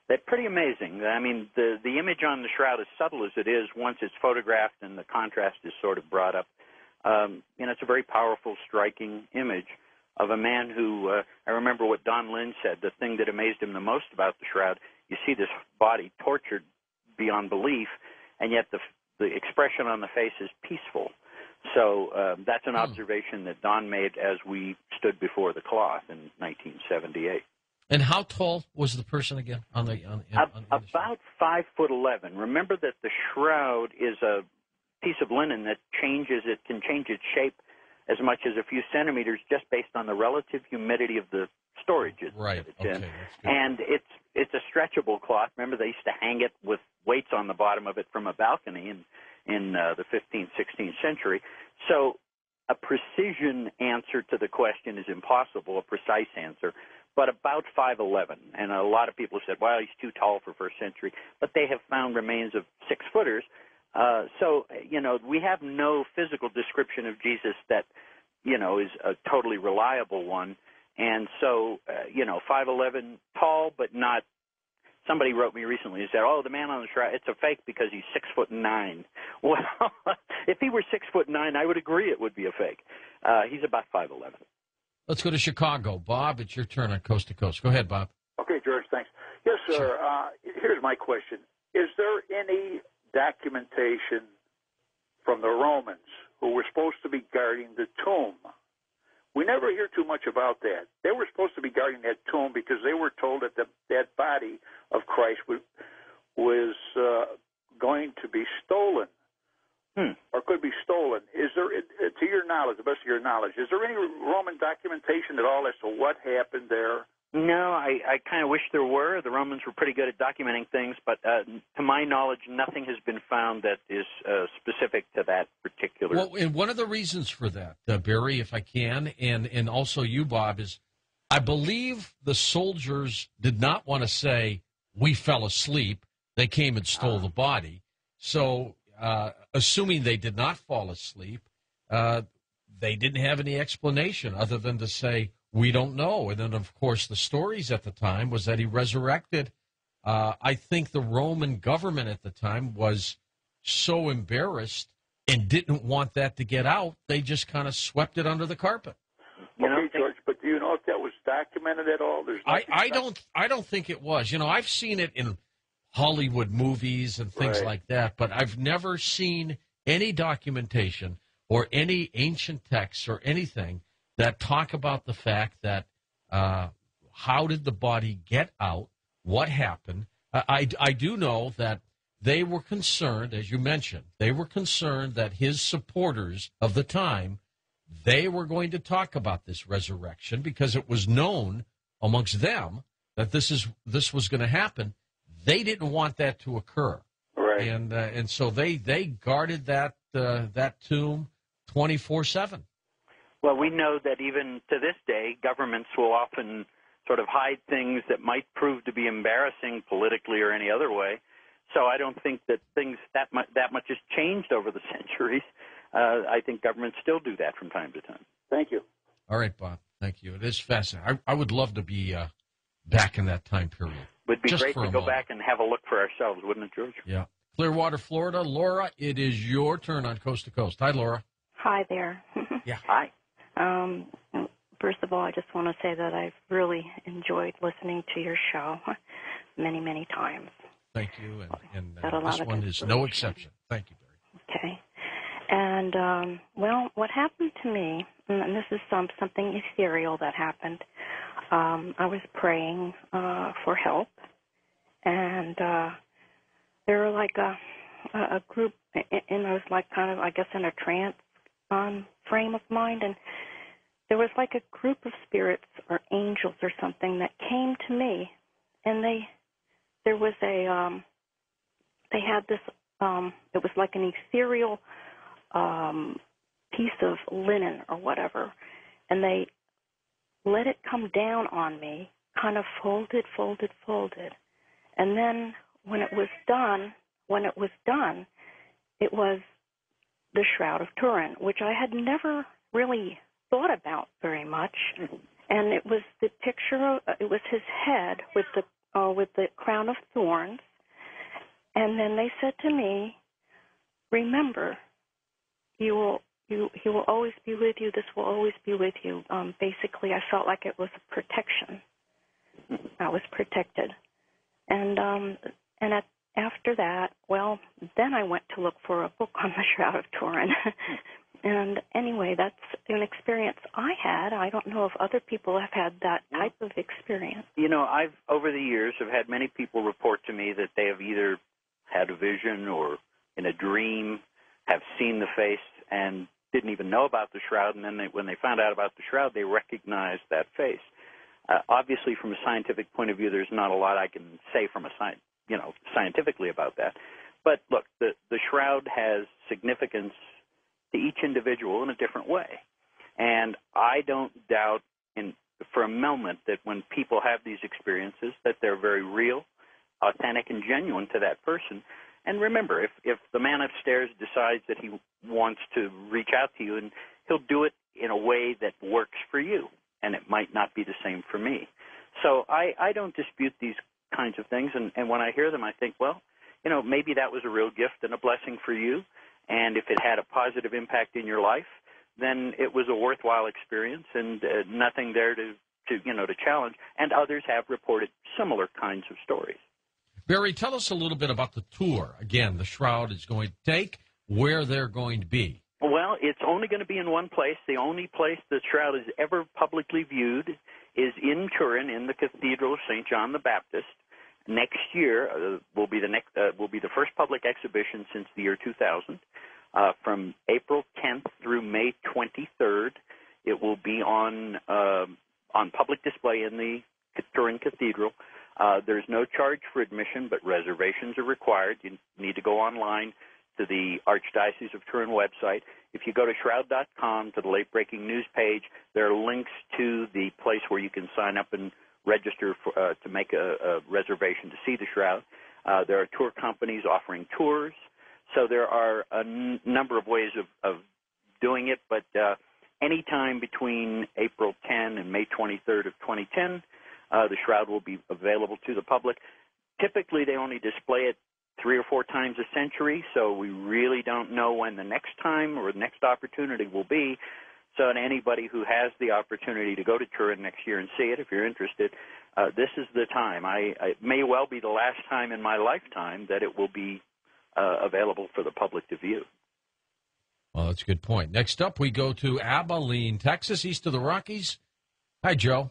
They're pretty amazing. I mean, the image on the shroud, as subtle as it is, once it's photographed and the contrast is sort of brought up, it's a very powerful, striking image of a man who, I remember what Don Lynn said, the thing that amazed him the most about the shroud, you see this body tortured beyond belief, and yet the expression on the face is peaceful. So that's an observation that Don made as we stood before the cloth in 1978. And how tall was the person again? About 5'11". Remember that the shroud is a piece of linen that changes. It can change its shape as much as a few centimeters just based on the relative humidity of the storage it's in. And it's a stretchable cloth. Remember, they used to hang it with weights on the bottom of it from a balcony in the 15th, 16th century. So a precision answer to the question is impossible, a precise answer, but about 5'11". And a lot of people said, well, he's too tall for first century. But they have found remains of 6-footers. So, we have no physical description of Jesus that, is a totally reliable one. And so, 5'11", tall, but not. Somebody wrote me recently and said, oh, the man on the shroud, it's a fake because he's 6'9". Well, if he were 6'9", I would agree it would be a fake. He's about 5'11". Let's go to Chicago. Bob, it's your turn on Coast to Coast. Go ahead, Bob. Okay, George, thanks. Yes, sir. Sure. Here's my question. Is there any documentation from the Romans who were supposed to be guarding the tomb? We never hear too much about that. They were supposed to be guarding that tomb because they were told that that body of Christ was going to be stolen or could be stolen. Is there, to your knowledge, the best of your knowledge, is there any Roman documentation at all as to what happened there? No, I kind of wish there were. The Romans were pretty good at documenting things, but to my knowledge, nothing has been found that is specific to that particular. Well, and one of the reasons for that, Barrie, if I can, and also you, Bob, is I believe the soldiers did not want to say, we fell asleep, they came and stole the body. So, assuming they did not fall asleep, they didn't have any explanation other than to say, we don't know. And then, of course, the stories at the time was that he resurrected. I think the Roman government at the time was so embarrassed and didn't want that to get out, they just kind of swept it under the carpet. Okay, George, but do you know if that was documented at all? I don't think it was. I've seen it in Hollywood movies and things like that, but I've never seen any documentation or any ancient texts or anything that talk about the fact that how did the body get out, what happened. I do know that they were concerned, as you mentioned, they were concerned that his supporters of the time, they were going to talk about this resurrection because it was known amongst them that this was going to happen. They didn't want that to occur, right? And so they guarded that tomb 24/7. Well, we know that even to this day, governments will often sort of hide things that might prove to be embarrassing politically or any other way. So I don't think that things that much has changed over the centuries. I think governments still do that from time to time. Thank you. All right, Bob. Thank you. It is fascinating. I would love to be back in that time period. Would be just great to go back and have a look for ourselves, wouldn't it, George? Yeah. Clearwater, Florida. Laura, it is your turn on Coast to Coast. Hi, Laura. Hi there. Yeah. Hi. First of all, I just want to say that I've really enjoyed listening to your show many, many times. Thank you, and this one is no exception. Thank you, Barrie. Okay. And, well, what happened to me, and this is something ethereal that happened, I was praying for help, and there were like a group, and I was like kind of, I guess, in a trance frame of mind, and there was like a group of spirits or angels or something that came to me, and they had this, it was like an ethereal piece of linen or whatever, and they let it come down on me, kind of folded, and then when it was done, it was the Shroud of Turin, which I had never really thought about very much, and it was the picture, it was his head with the with the crown of thorns. And then they said to me, remember, he will always be with you. This will always be with you. Basically, I felt like it was a protection. I was protected. And after that, well, then I went to look for a book on the Shroud of Turin. And anyway, that's an experience I had. I don't know if other people have had that type of experience. You know, I've, over the years, have had many people report to me that they have either had a vision or in a dream have seen the face and didn't even know about the shroud, and then when they found out about the shroud, they recognized that face. Obviously, from a scientific point of view, there's not a lot I can say from a scientifically about that. But look, the shroud has significance to each individual in a different way, and I don't doubt for a moment that when people have these experiences, that they're very real, authentic, and genuine to that person. And remember, if the man upstairs decides that he wants to reach out to you, and he'll do it in a way that works for you, and it might not be the same for me. So I don't dispute these kinds of things, and when I hear them, I think, well, you know, maybe that was a real gift and a blessing for you, and if it had a positive impact in your life, then it was a worthwhile experience, and nothing there to challenge. And others have reported similar kinds of stories. Barrie, tell us a little bit about the tour. Again, the Shroud is going to take, where they're going to be. Well, it's only going to be in one place. The only place the Shroud is ever publicly viewed is in Turin, in the Cathedral of St. John the Baptist. Next year will be the first public exhibition since the year 2000. From April 10th through May 23rd, it will be on public display in the Turin Cathedral. There's no charge for admission, but reservations are required. You need to go online to the Archdiocese of Turin website. If you go to shroud.com, to the late-breaking news page, there are links to the place where you can sign up and register to make a reservation to see the Shroud. There are tour companies offering tours. So there are a number of ways of doing it, but any time between April 10 and May 23rd of 2010, the Shroud will be available to the public. Typically, they only display it 3 or 4 times a century, so we really don't know when the next time or the next opportunity will be. So anybody who has the opportunity to go to Turin next year and see it, if you're interested, this is the time. It may well be the last time in my lifetime that it will be available for the public to view. Well, that's a good point. Next up, we go to Abilene, Texas, east of the Rockies. Hi, Joe.